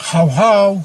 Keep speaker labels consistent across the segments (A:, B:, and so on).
A: How?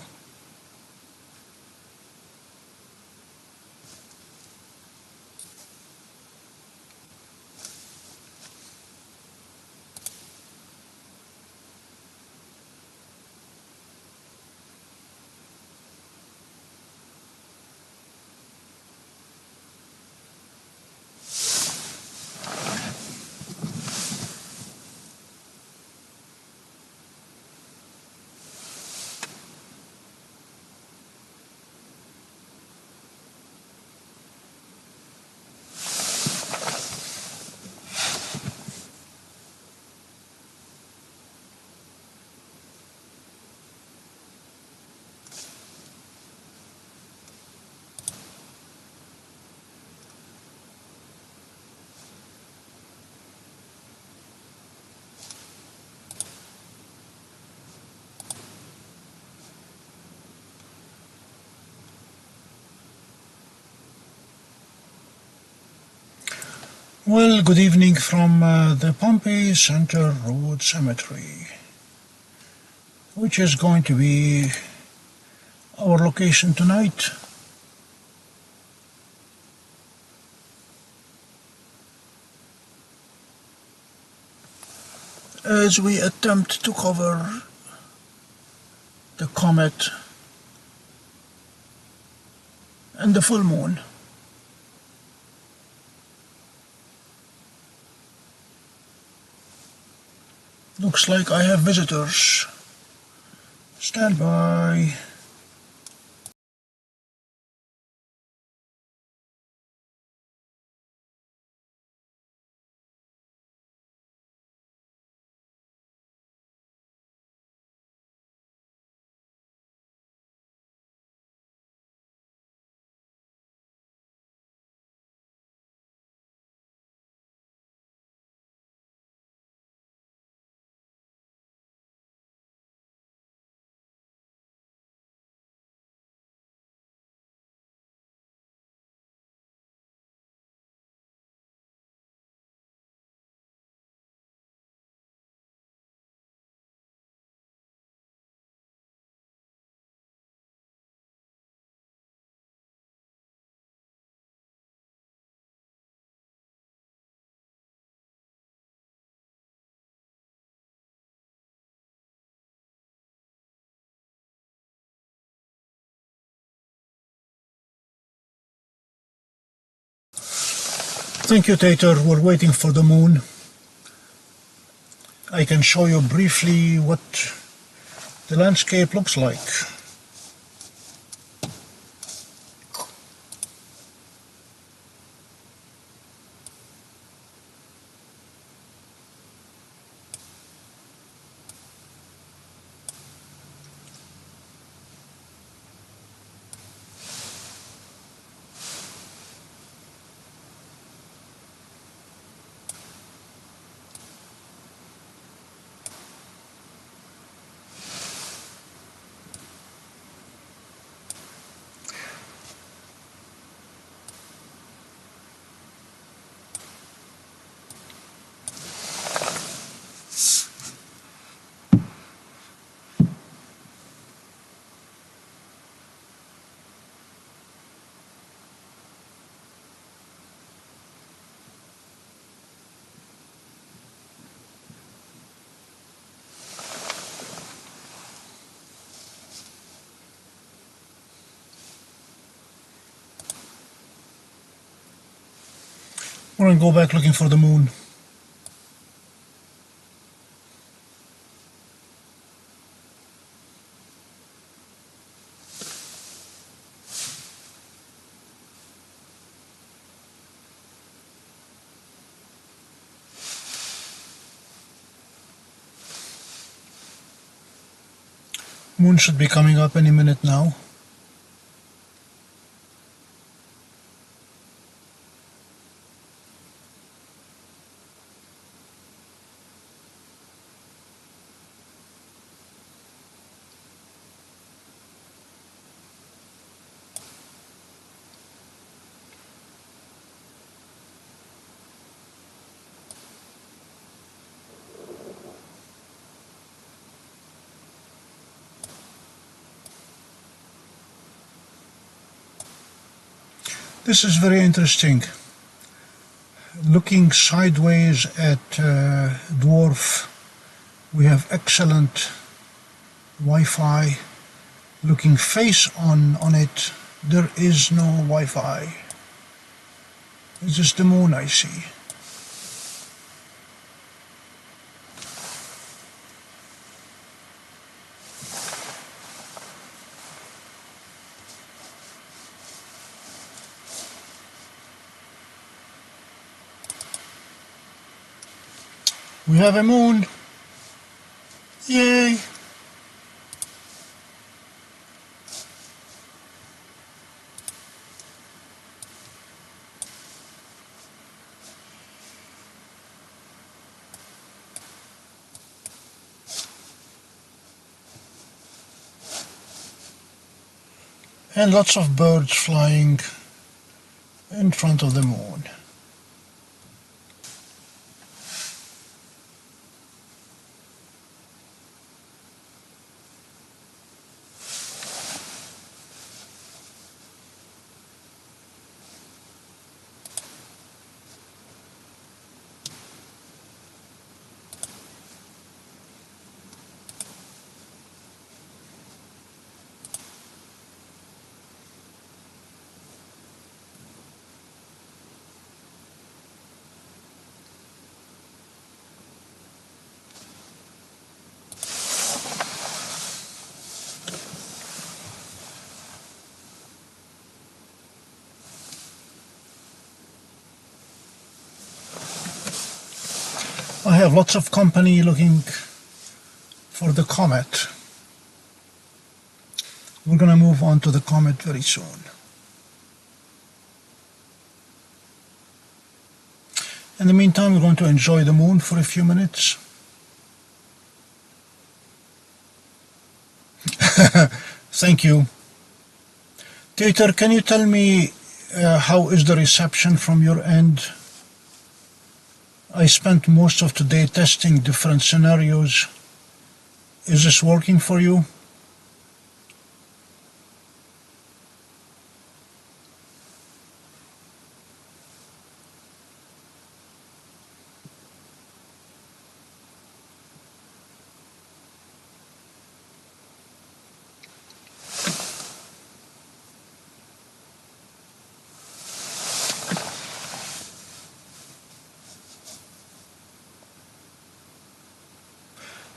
A: Well, good evening from the Pompey Center Road Cemetery, which is going to be our location tonight. As we attempt to cover the comet and the full moon. Looks like I have visitors. Stand by. Thank you, Tater. We're waiting for the moon. I can show you briefly what the landscape looks like. We're going to go back looking for the moon. Moon should be coming up any minute now. This is very interesting. Looking sideways at DWARF, we have excellent Wi-Fi. Looking face on it, there is no Wi-Fi. It's just the moon I see. We have a moon. Yay! And lots of birds flying in front of the moon. I have lots of company looking for the comet. We're going to move on to the comet very soon. In the meantime, we're going to enjoy the moon for a few minutes. Thank you. Tater, can you tell me how is the reception from your end? I spent most of today testing different scenarios. Is this working for you?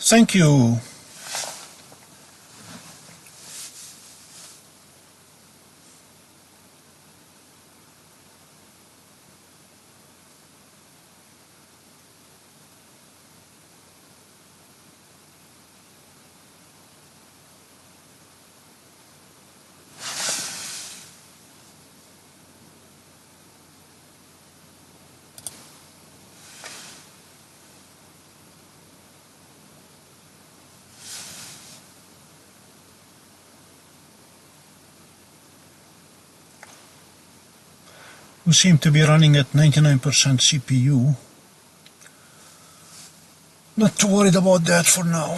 A: Thank you. We seem to be running at 99% CPU. Not too worried about that for now.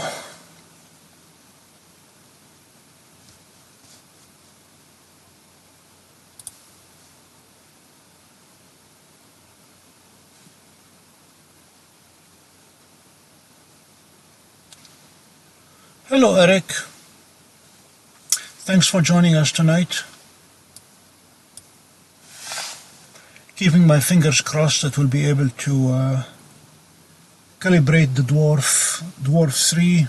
A: Hello, Eric. Thanks for joining us tonight. Keeping my fingers crossed that we'll be able to calibrate the DWARF 3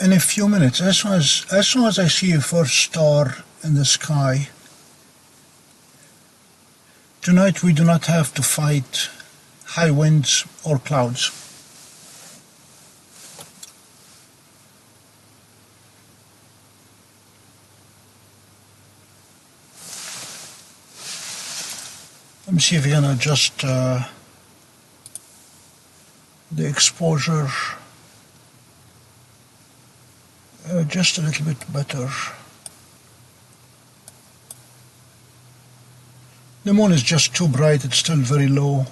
A: in a few minutes. As soon as I see a first star in the sky. Tonight we do not have to fight high winds or clouds. Let me see if we can adjust the exposure just a little bit better. The moon is just too bright, it's still very low.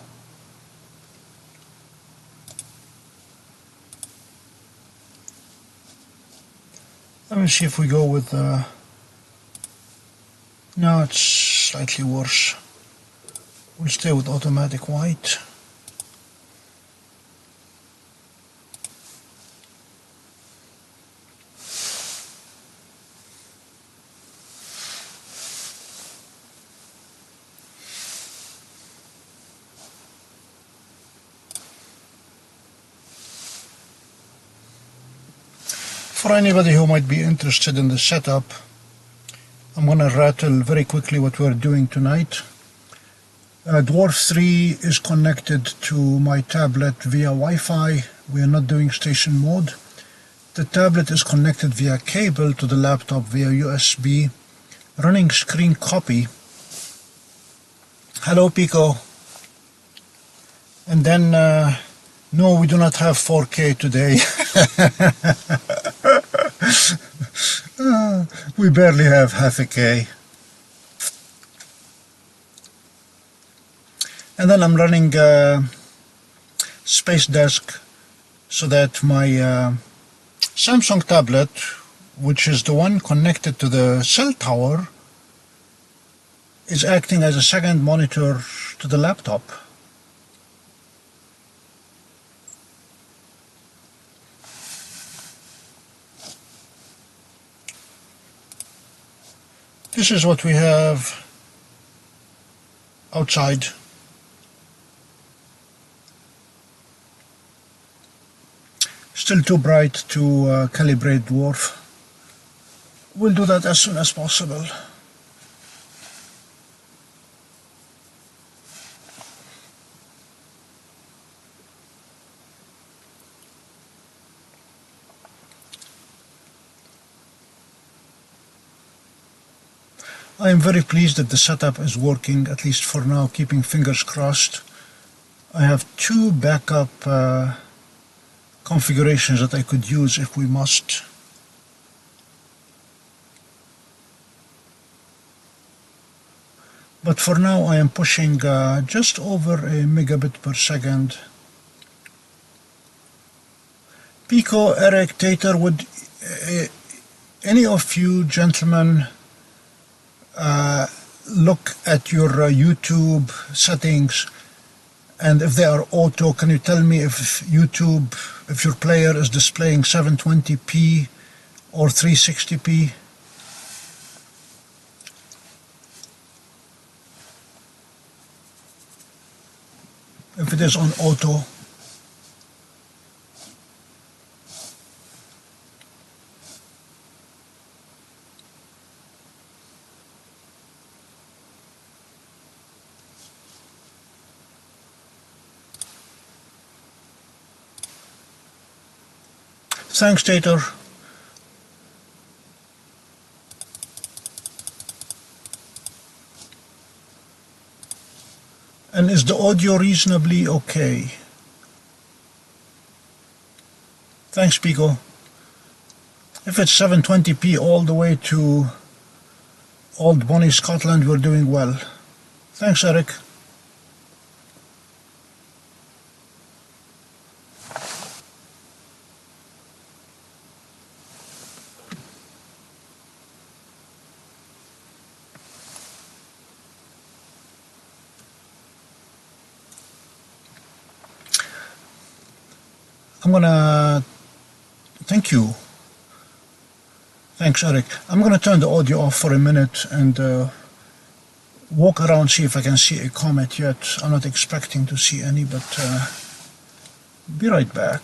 A: Let me see if we go with no, it's slightly worse. We'll stay with automatic white. For anybody who might be interested in the setup, I'm going to rattle very quickly what we're doing tonight. DWARF 3 is connected to my tablet via Wi-Fi. We are not doing station mode. The tablet is connected via cable to the laptop via USB, running screen copy. Hello, Pico. And then, no, we do not have 4K today. We barely have half a K. And then I'm running Space Desk so that my Samsung tablet, which is the one connected to the cell tower, is acting as a second monitor to the laptop. This is what we have outside. Still too bright to calibrate DWARF. We'll do that as soon as possible. I am very pleased that the setup is working, at least for now, keeping fingers crossed. I have two backup configurations that I could use if we must. But for now I am pushing just over a megabit per second. Pico, Eric, Tater, would any of you gentlemen look at your YouTube settings, and if they are auto, can you tell me if YouTube, if your player is displaying 720p or 360p? If it is on auto. Thanks, Tater. And is the audio reasonably okay? Thanks, Pico. If it's 720p all the way to Old Bonnie, Scotland, we're doing well. Thanks, Eric. I'm gonna, thank you. Thanks, Eric. I'm gonna turn the audio off for a minute and walk around, see if I can see a comet yet. I'm not expecting to see any, but be right back.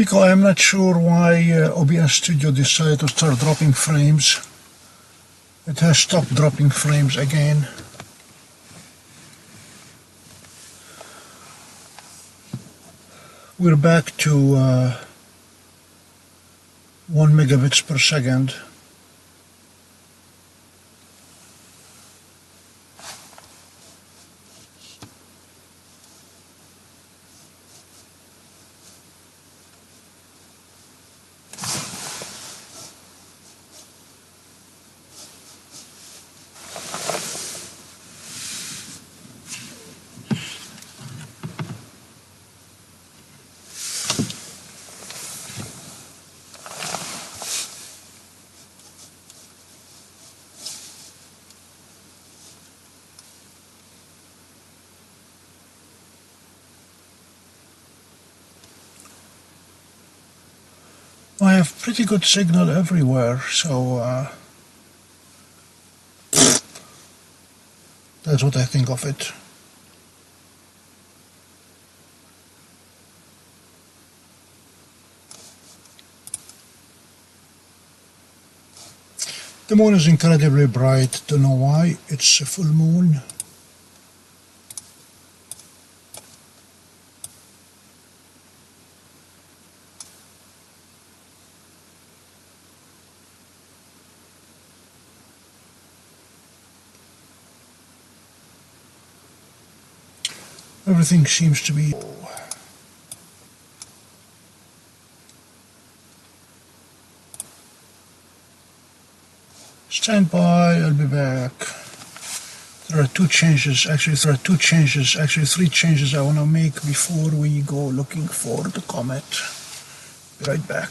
A: Because I'm not sure why OBS Studio decided to start dropping frames. It has stopped dropping frames again. We're back to 1 megabits per second. I have pretty good signal everywhere, so that's what I think of it. The moon is incredibly bright, don't know why, it's a full moon. Everything seems to be... Stand by, I'll be back. There are three changes I want to make before we go looking for the comet. Be right back.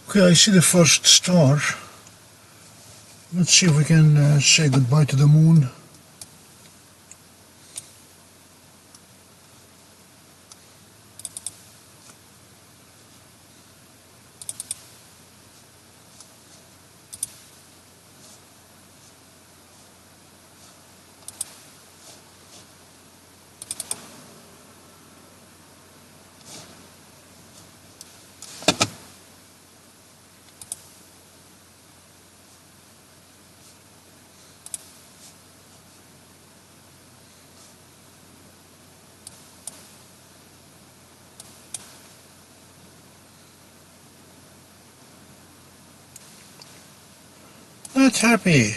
A: Okay, I see the first star. Let's see if we can say goodbye to the moon. Not happy.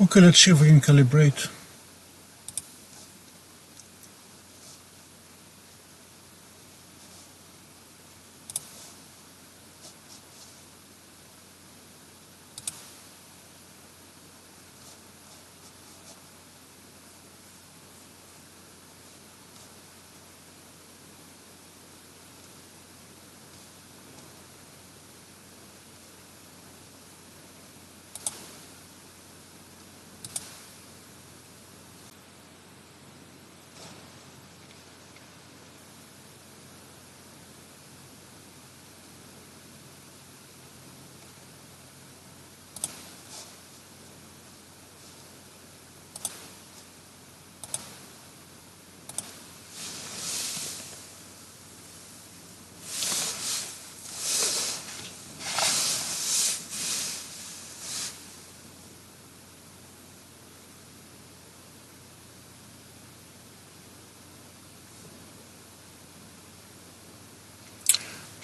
A: Okay, let's see if we can calibrate.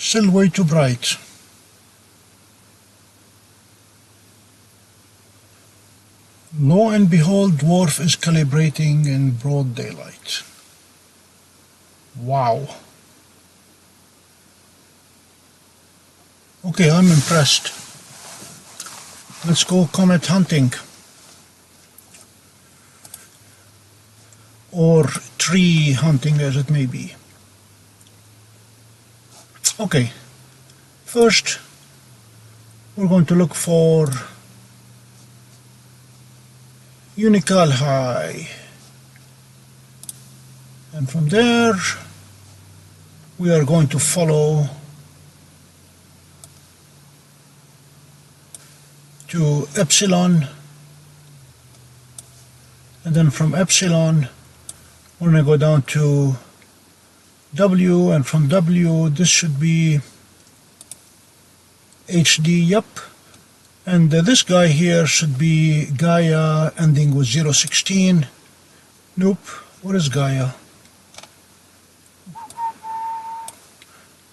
A: Still way too bright. Lo and behold, dwarf is calibrating in broad daylight. Wow. Okay, I'm impressed. Let's go comet hunting. Or tree hunting, as it may be. Okay, first we're going to look for Unical High, and from there we are going to follow to Epsilon, and then from Epsilon we're going to go down to W, and from W this should be HD, yep. And this guy here should be Gaia ending with 016. Nope, what is Gaia?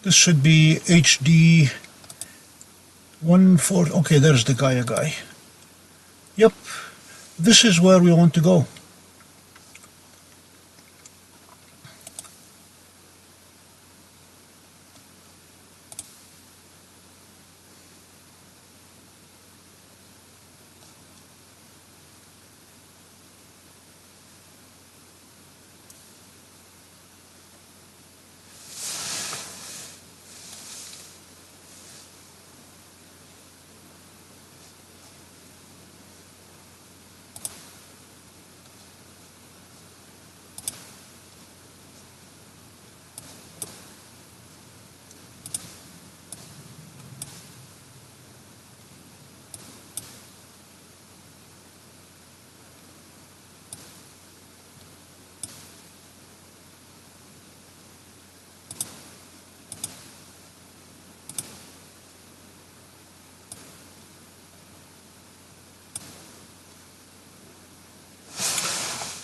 A: This should be HD 14. Okay, there's the Gaia guy. Yep, this is where we want to go.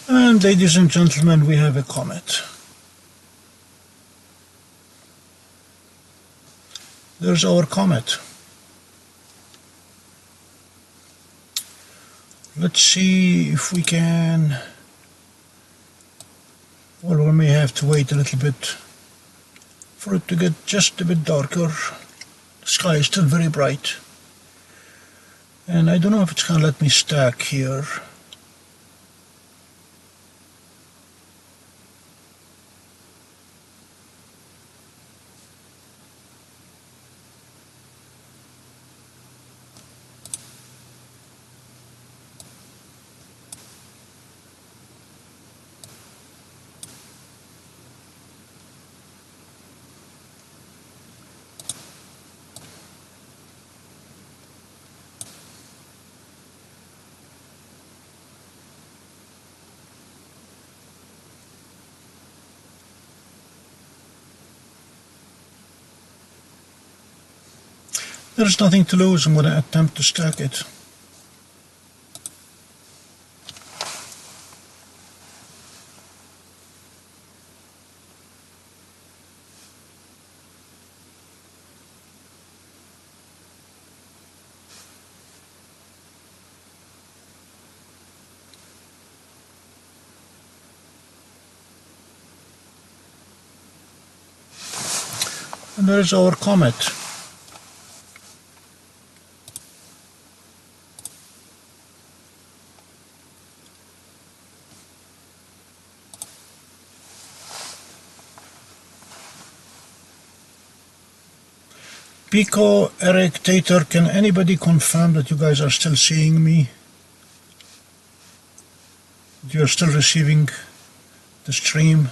A: And ladies and gentlemen, we have a comet. There's our comet. Let's see if we can... Well, we may have to wait a little bit for it to get just a bit darker. The sky is still very bright. And I don't know if it's going to let me stack here. There's nothing to lose. I'm going to attempt to stack it. And there's our comet. Pico, Eric, Tater, can anybody confirm that you guys are still seeing me? You're still receiving the stream?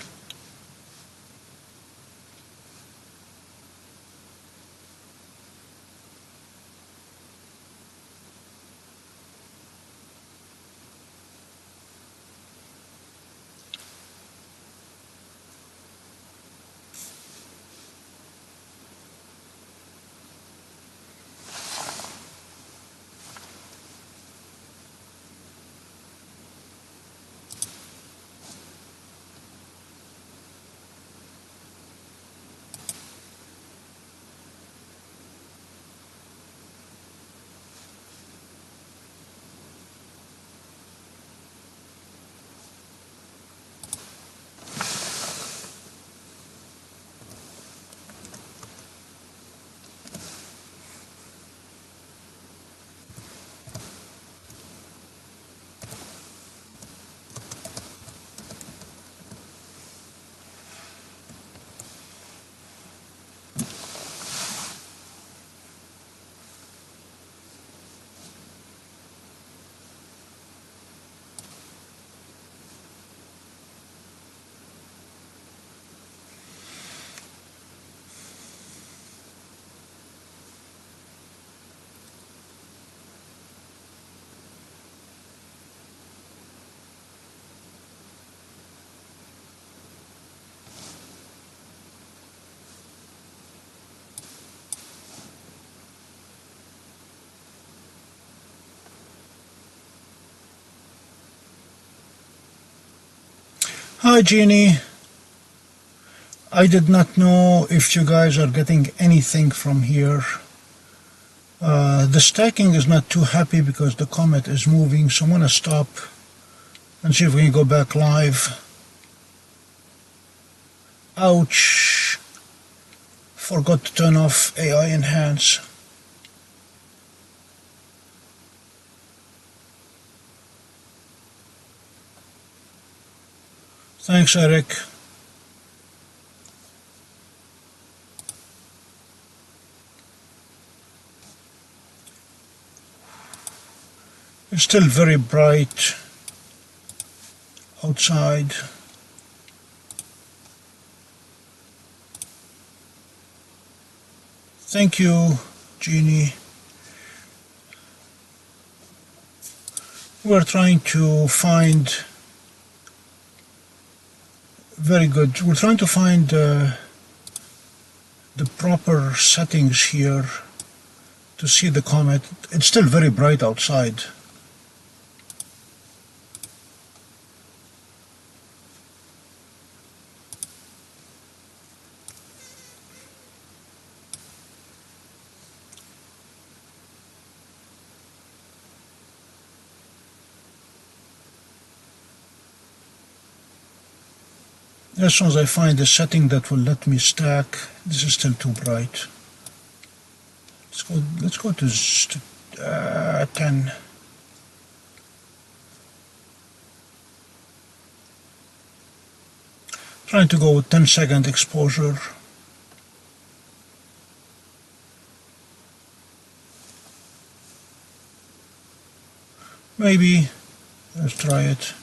A: Hi Jeannie. I did not know if you guys are getting anything from here. The stacking is not too happy because the comet is moving, so I'm going to stop and see if we can go back live. Ouch! Forgot to turn off AI Enhance. Thanks, Eric. It's still very bright outside. Thank you, Jeannie. We're trying to find very good. We're trying to find the proper settings here to see the comet. It's still very bright outside. As soon as I find a setting that will let me stack, this is still too bright. Let's go to 10. Trying to go with 10-second exposure. Maybe. Let's try it.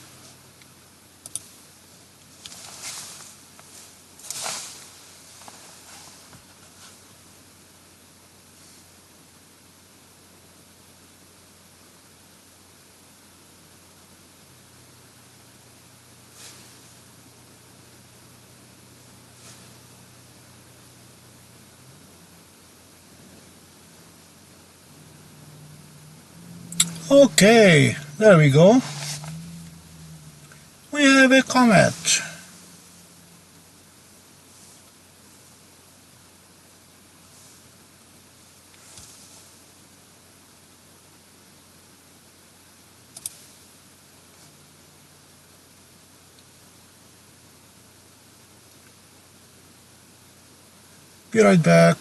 A: Okay, there we go. We have a comet. Be right back.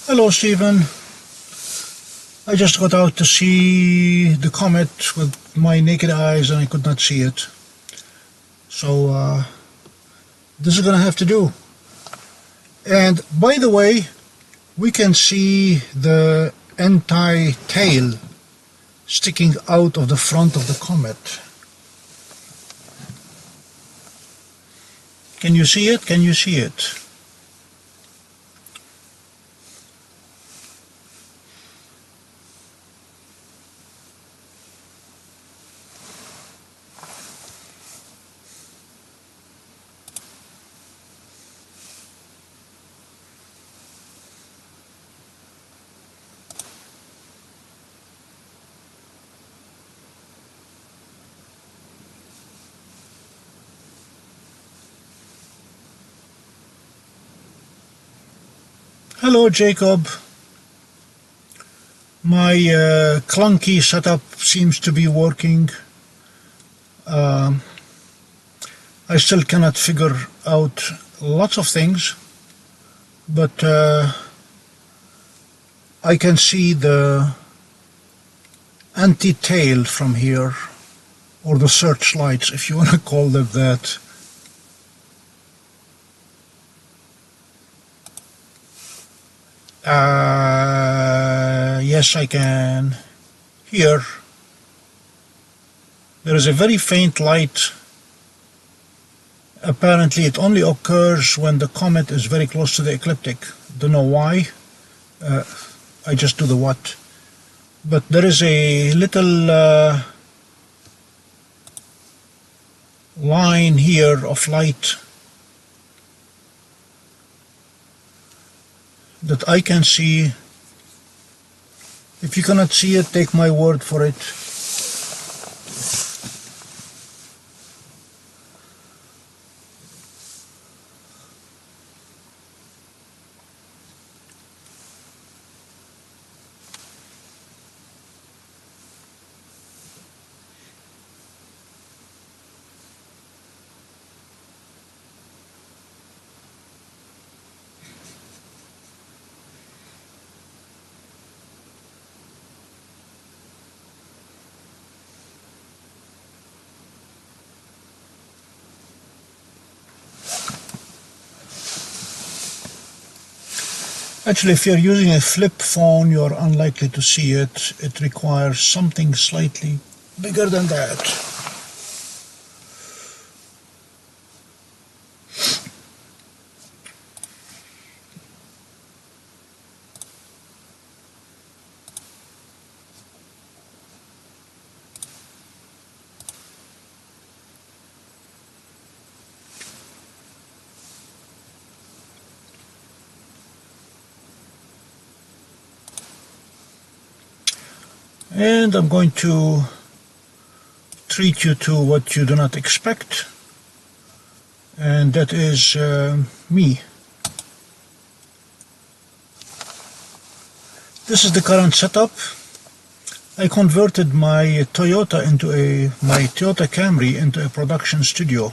A: Hello, Stephen. I just got out to see the comet with my naked eyes and I could not see it. So this is going to have to do. And by the way, we can see the anti-tail sticking out of the front of the comet. Can you see it? Can you see it? Hello, Jacob. My clunky setup seems to be working. I still cannot figure out lots of things, but I can see the anti-tail from here, or the searchlights, if you want to call them that. Yes, I can. Here, there is a very faint light. Apparently, it only occurs when the comet is very close to the ecliptic. Don't know why. I just do the what. But there is a little line here of light that I can see. If you cannot see it, take my word for it. Actually, if you're using a flip phone, you're unlikely to see it. It requires something slightly bigger than that. And I'm going to treat you to what you do not expect, and that is me. This is the current setup. I converted my Toyota Camry into a production studio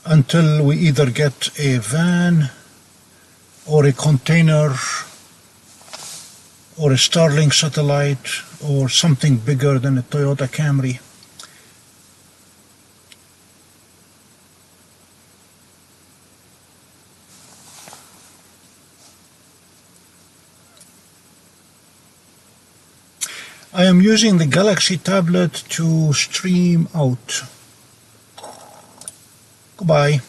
A: until we either get a van or a container or a Starlink satellite or something bigger than a Toyota Camry. I am using the Galaxy tablet to stream out. Goodbye.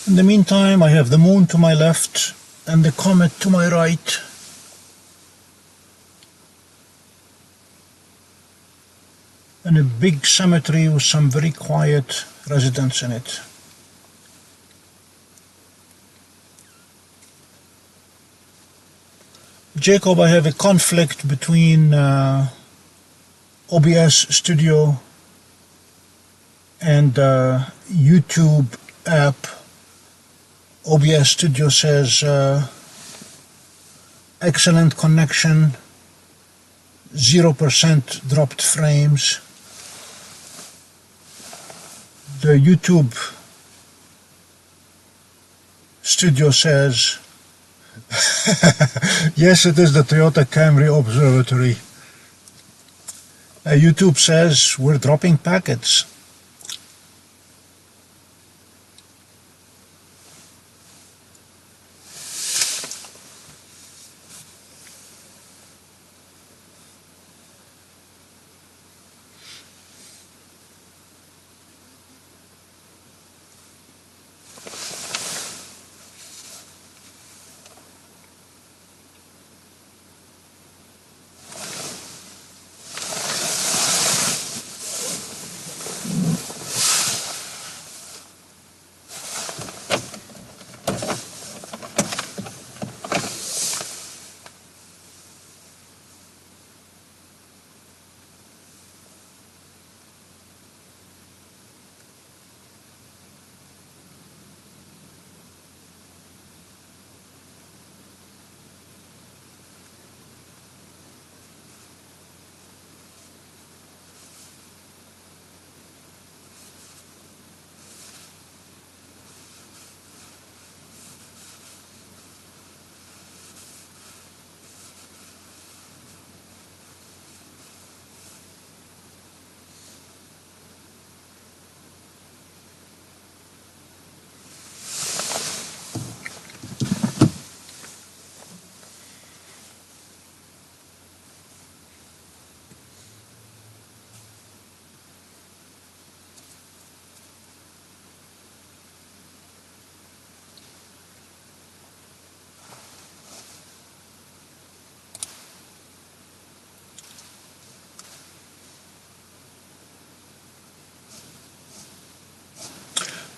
A: In the meantime, I have the moon to my left and the comet to my right. And a big cemetery with some very quiet residents in it. Jacob, I have a conflict between OBS Studio and YouTube app. OBS Studio says excellent connection, 0% dropped frames. The YouTube studio says, yes, it is the Toyota Camry Observatory. YouTube says we're dropping packets.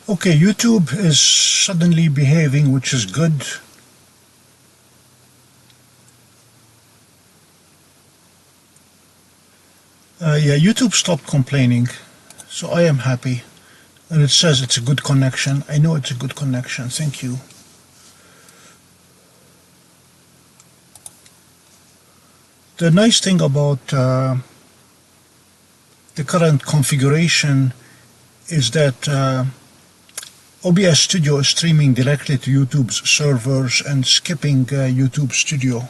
A: Okay, YouTube is suddenly behaving, which is good. Yeah, YouTube stopped complaining, so I am happy. And it says it's a good connection. I know it's a good connection. Thank you. The nice thing about the current configuration is that OBS Studio is streaming directly to YouTube's servers and skipping YouTube Studio.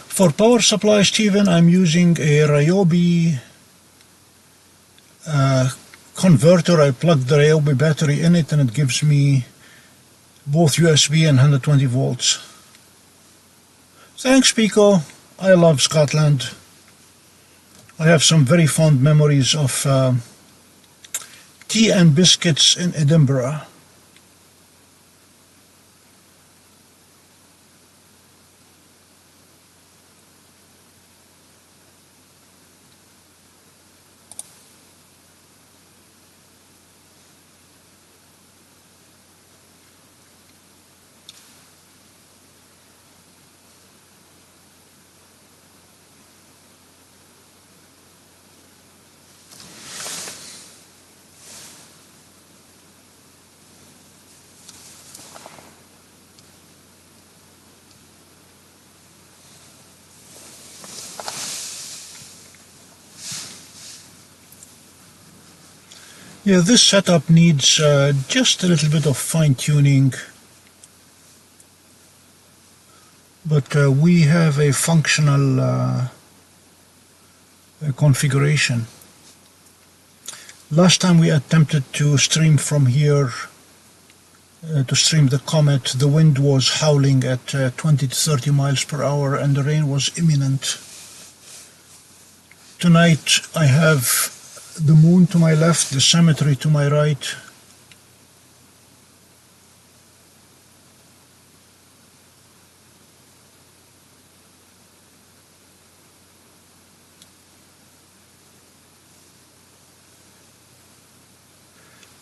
A: For power supply, Stephen, I'm using a Ryobi converter. I plugged the Ryobi battery in it and it gives me both USB and 120 volts. Thanks, Pico. I love Scotland. I have some very fond memories of tea and biscuits in Edinburgh. Yeah, this setup needs just a little bit of fine-tuning, but we have a functional configuration. Last time we attempted to stream from here, to stream the Comet, the wind was howling at 20 to 30 miles per hour and the rain was imminent. Tonight I have the moon to my left, the cemetery to my right.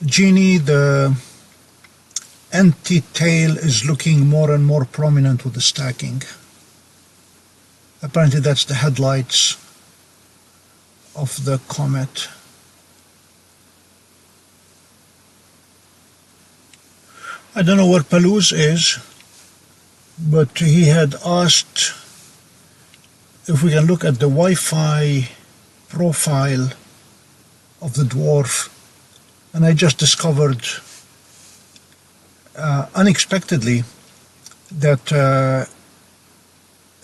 A: Genie, the anti-tail is looking more and more prominent with the stacking. Apparently that's the headlights of the Comet. I don't know where Palouse is, but he had asked if we can look at the Wi-Fi profile of the dwarf, and I just discovered unexpectedly that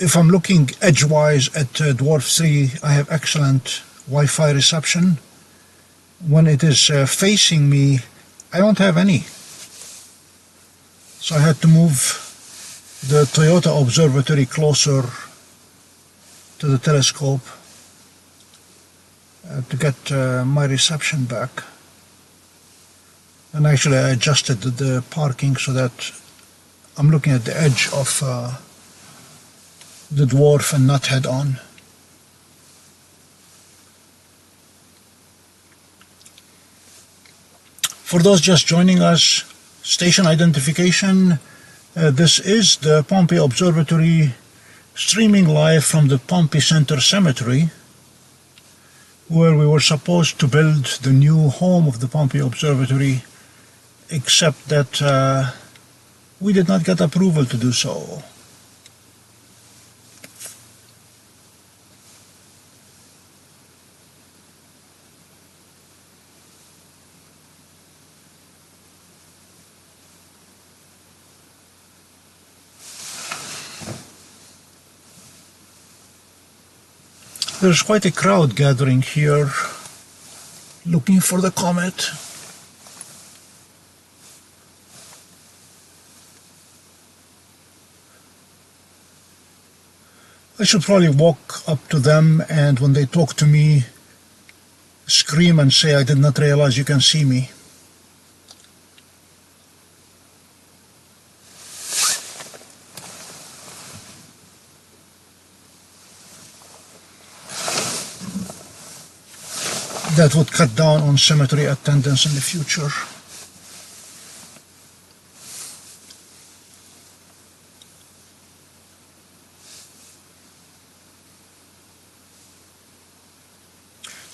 A: if I'm looking edgewise at Dwarf 3, I have excellent Wi-Fi reception. When it is facing me, I don't have any. So I had to move the Toyota Observatory closer to the telescope to get my reception back. And actually I adjusted the parking so that I'm looking at the edge of the dwarf and not head on. For those just joining us, station identification, this is the Pompey Observatory streaming live from the Pompey Center Cemetery, where we were supposed to build the new home of the Pompey Observatory, except that we did not get approval to do so. There's quite a crowd gathering here, looking for the comet. I should probably walk up to them and when they talk to me, scream and say, "I did not realize you can see me." That would cut down on cemetery attendance in the future.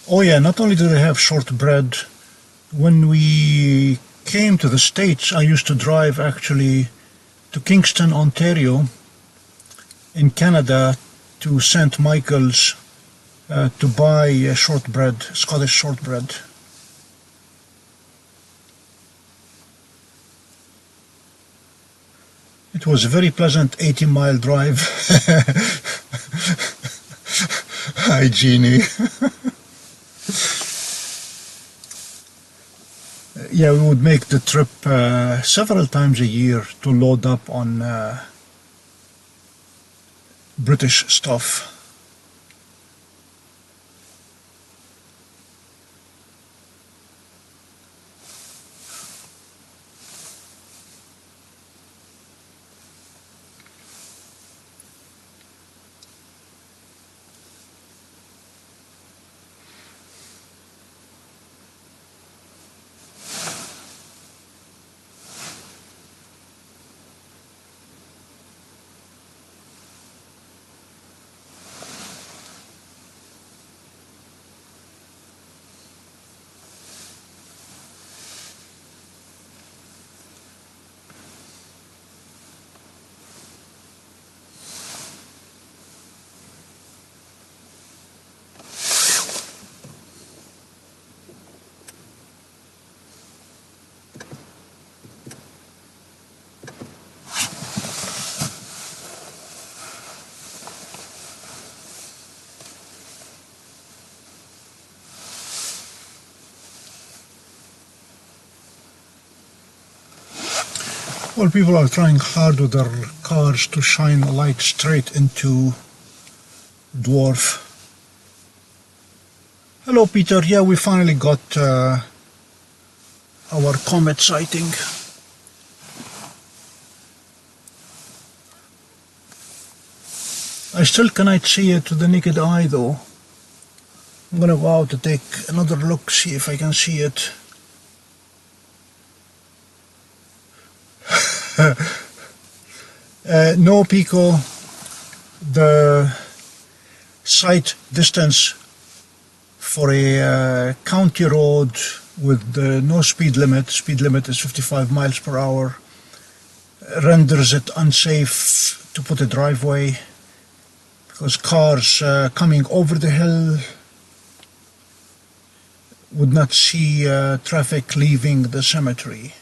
A: Oh yeah, not only do they have shortbread, when we came to the States, I used to drive actually to Kingston, Ontario, in Canada, to St. Michael's to buy shortbread, Scottish shortbread. It was a very pleasant 80-mile drive. Hi, Jeannie. Yeah, we would make the trip several times a year to load up on British stuff. Well, people are trying hard with their cars to shine a light straight into dwarf. Hello, Peter. Yeah, we finally got our comet sighting. I still cannot see it with the naked eye, though. I'm gonna go out to take another look, see if I can see it. No, Pico, the sight distance for a county road with no speed limit is 55 miles per hour, renders it unsafe to put a driveway because cars coming over the hill would not see traffic leaving the cemetery.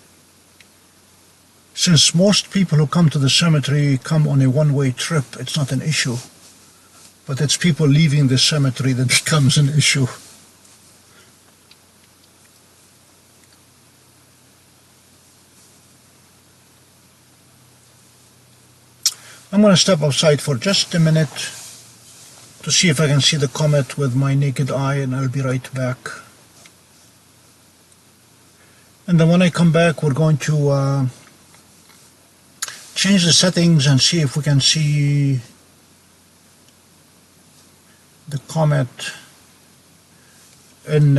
A: Since most people who come to the cemetery come on a one-way trip, it's not an issue. But it's people leaving the cemetery that becomes an issue. I'm going to step outside for just a minute to see if I can see the comet with my naked eye, and I'll be right back. And then when I come back, we're going to change the settings and see if we can see the comet and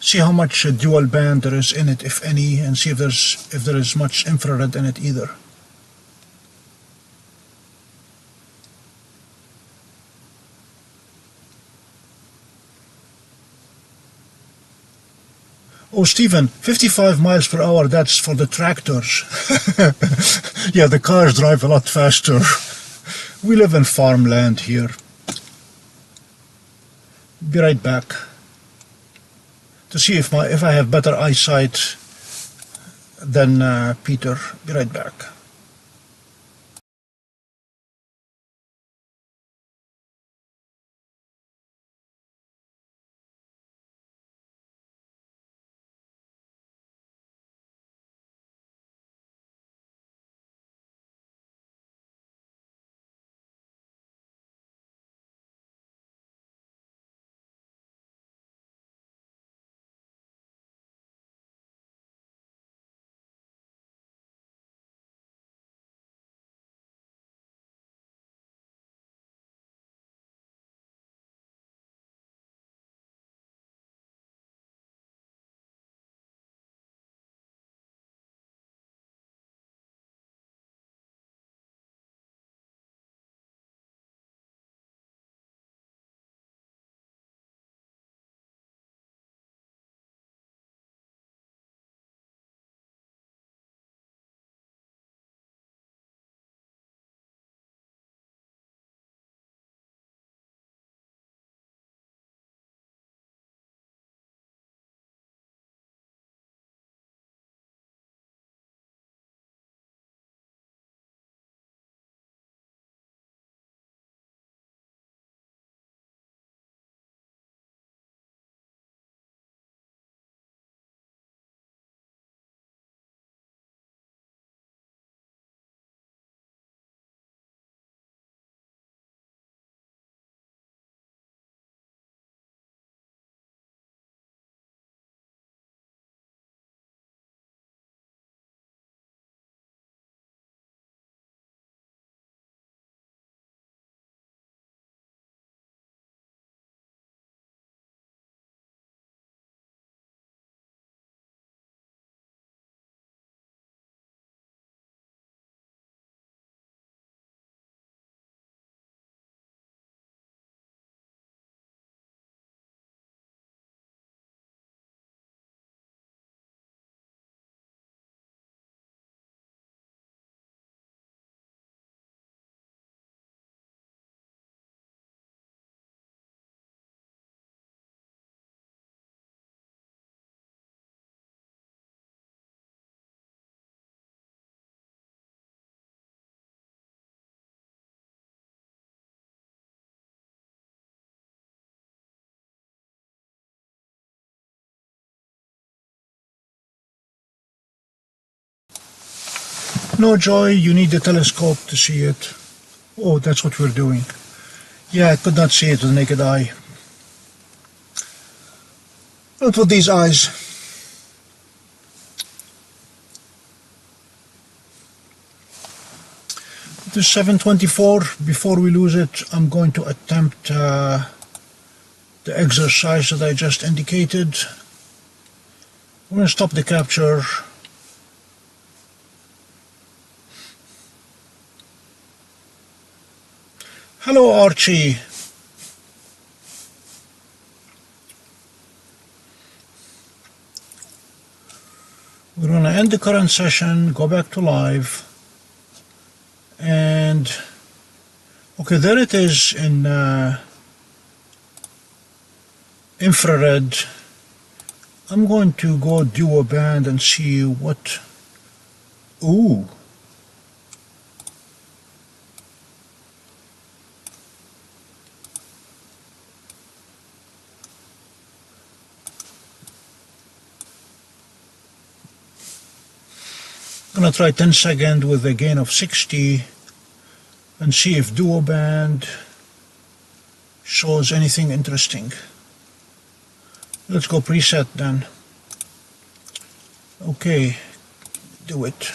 A: see how much dual band there is in it, if any, and see if there is much infrared in it either. Oh, Stephen, 55 miles per hour, that's for the tractors. Yeah, the cars drive a lot faster. We live in farmland here. Be right back to see if I have better eyesight than Peter. Be right back. No, Joy, you need the telescope to see it. Oh, that's what we're doing. Yeah, I could not see it with the naked eye. Not with these eyes. It is 7:24. Before we lose it, I'm going to attempt the exercise that I just indicated. I'm going to stop the capture. Hello, Archie. We're going to end the current session, go back to live, and okay, there it is in infrared. I'm going to go duo band and see what. Ooh. I'm going to try 10 seconds with a gain of 60 and see if duo band shows anything interesting. Let's go preset then. Okay, do it.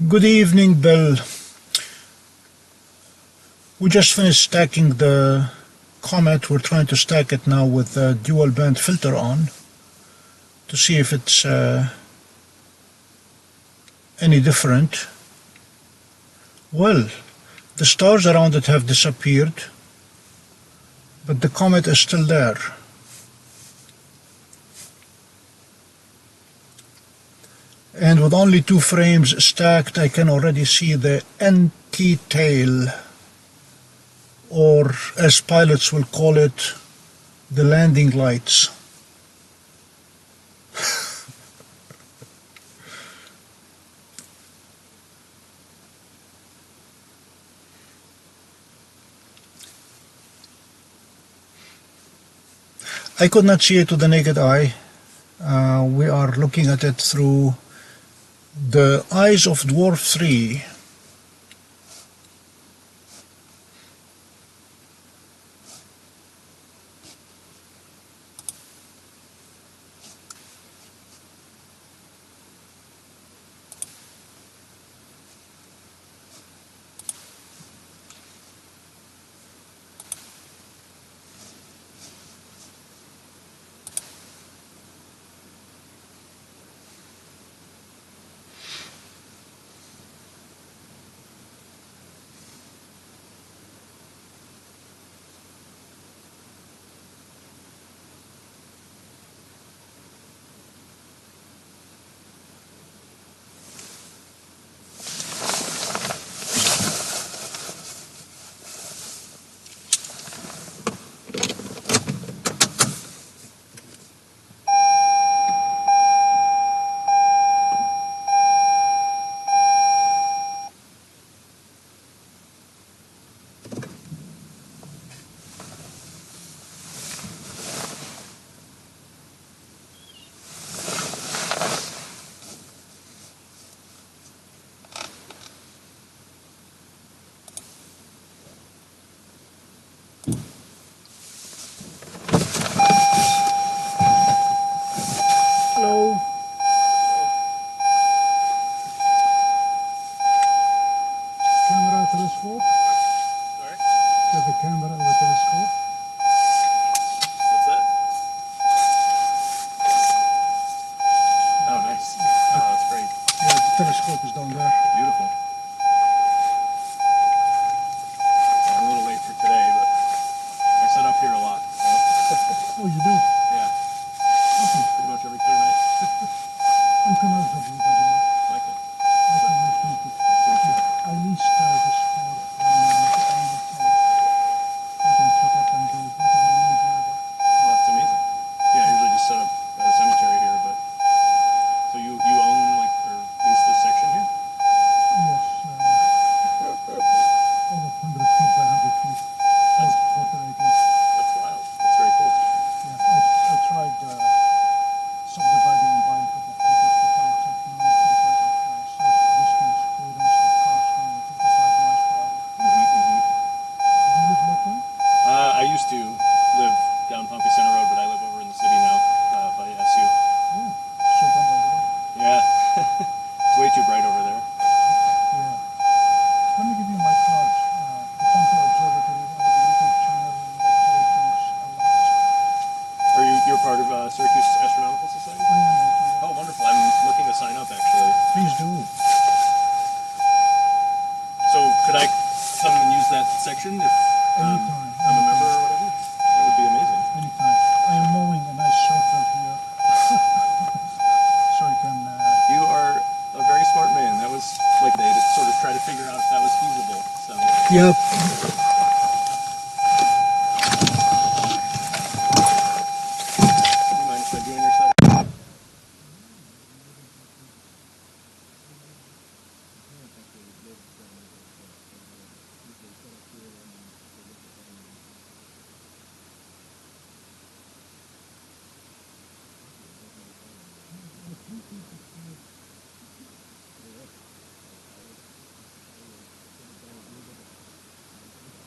A: Good evening, Bill. We just finished stacking the Comet. We're trying to stack it now with the dual band filter on to see if it's any different. Well, the stars around it have disappeared, but the Comet is still there. And with only 2 frames stacked, I can already see the NT tail, or as pilots will call it, the landing lights. I could not see it with the naked eye. We are looking at it through the eyes of Dwarf 3.
B: Could I come and use that section if
A: Anytime.
B: I'm a member or whatever? That would be amazing.
A: Anytime. I am mowing a nice circle here. So you can...
B: You are a very smart man. That was like they sort of try to figure out if that was feasible. So.
A: Yep.
B: Do you mind if I join your side?